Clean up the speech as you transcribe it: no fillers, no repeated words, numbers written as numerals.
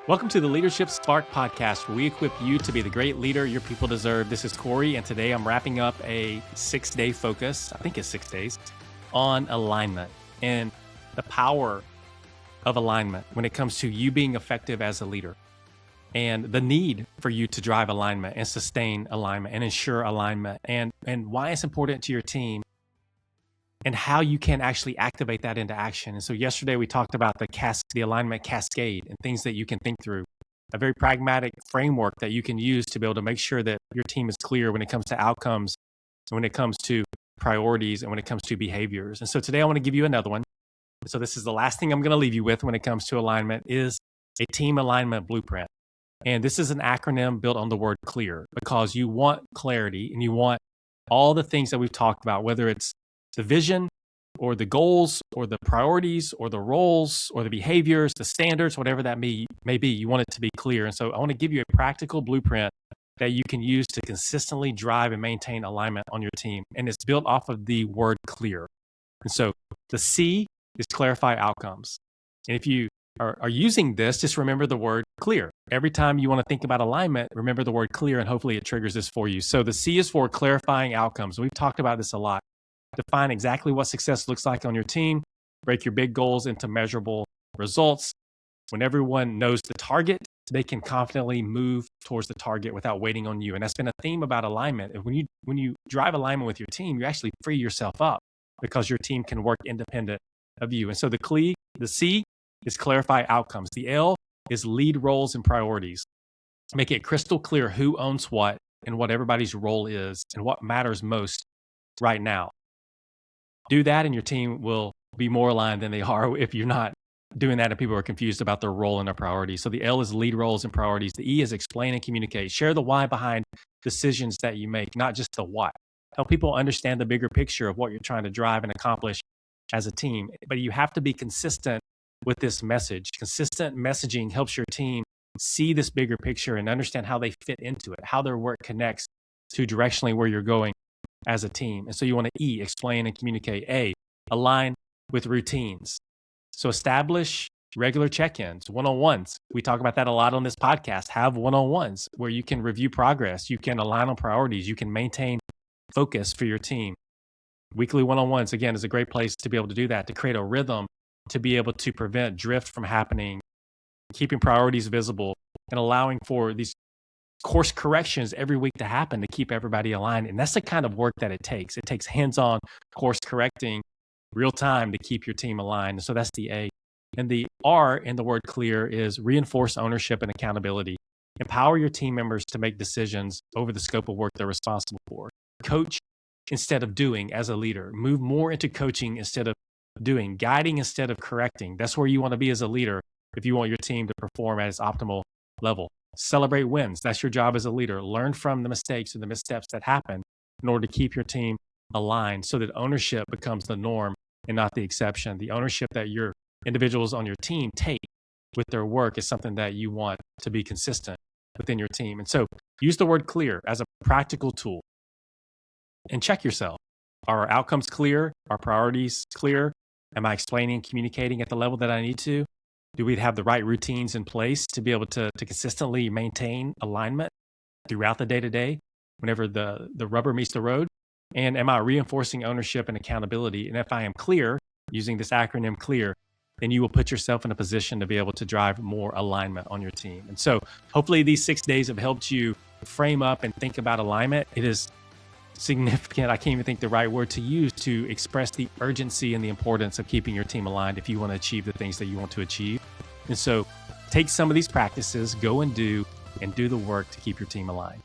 Welcome to the Leadership Spark podcast, where we equip you to be the great leader your people deserve. This is Corey, and today I'm wrapping up a 6-day focus, I think it's 6 days, on alignment and the power of alignment when it comes to you being effective as a leader, and the need for you to drive alignment and sustain alignment and ensure alignment, and why it's important to your team, and how you can actually activate that into action. And so yesterday we talked about the alignment cascade and things that you can think through, a very pragmatic framework that you can use to be able to make sure that your team is clear when it comes to outcomes, when it comes to priorities, and when it comes to behaviors. And so today I want to give you another one. So this is the last thing I'm going to leave you with when it comes to alignment, is a team alignment blueprint. And this is an acronym built on the word clear, because you want clarity and you want all the things that we've talked about, whether it's the vision or the goals or the priorities or the roles or the behaviors, the standards, whatever that may be, you want it to be clear. And so I want to give you a practical blueprint that you can use to consistently drive and maintain alignment on your team. And it's built off of the word clear. And so the C is clarify outcomes. And if you are using this, just remember the word clear. Every time you want to think about alignment, remember the word clear, and hopefully it triggers this for you. So the C is for clarifying outcomes. We've talked about this a lot. Define exactly what success looks like on your team. Break your big goals into measurable results. When everyone knows the target, they can confidently move towards the target without waiting on you. And that's been a theme about alignment. And when you drive alignment with your team, you actually free yourself up because your team can work independent of you. And so the C is clarify outcomes. The L is lead roles and priorities. Make it crystal clear who owns what and what everybody's role is and what matters most right now. Do that and your team will be more aligned than they are if you're not doing that and people are confused about their role and their priorities. So the L is lead roles and priorities. The E is explain and communicate. Share the why behind decisions that you make, not just the what. Help people understand the bigger picture of what you're trying to drive and accomplish as a team. But you have to be consistent with this message. Consistent messaging helps your team see this bigger picture and understand how they fit into it, how their work connects to directionally where you're going as a team. And so you want to E, explain and communicate. A, align with routines. So establish regular check-ins, one-on-ones. We talk about that a lot on this podcast. Have one-on-ones where you can review progress, you can align on priorities, you can maintain focus for your team. Weekly one-on-ones, again, is a great place to be able to do that, to create a rhythm, to be able to prevent drift from happening, keeping priorities visible, and allowing for these course corrections every week to happen to keep everybody aligned. And that's the kind of work that it takes. It takes hands-on course correcting real time to keep your team aligned. So that's the A. And the R in the word clear is reinforce ownership and accountability. Empower your team members to make decisions over the scope of work they're responsible for. Coach instead of doing as a leader. Move more into coaching instead of doing, guiding instead of correcting. That's where you want to be as a leader if you want your team to perform at its optimal level. Celebrate wins. That's your job as a leader. Learn from the mistakes and the missteps that happen in order to keep your team aligned so that ownership becomes the norm and not the exception. The ownership that your individuals on your team take with their work is something that you want to be consistent within your team. And so use the word clear as a practical tool and check yourself. Are our outcomes clear? Are priorities clear? Am I explaining, communicating at the level that I need to? Do we have the right routines in place to be able to consistently maintain alignment throughout the day-to-day whenever the rubber meets the road? And am I reinforcing ownership and accountability? And if I am clear, using this acronym CLEAR, then you will put yourself in a position to be able to drive more alignment on your team. And so hopefully these 6 days have helped you frame up and think about alignment. It is significant. I can't even think the right word to use to express the urgency and the importance of keeping your team aligned if you want to achieve the things that you want to achieve. And so take some of these practices, go and do the work to keep your team aligned.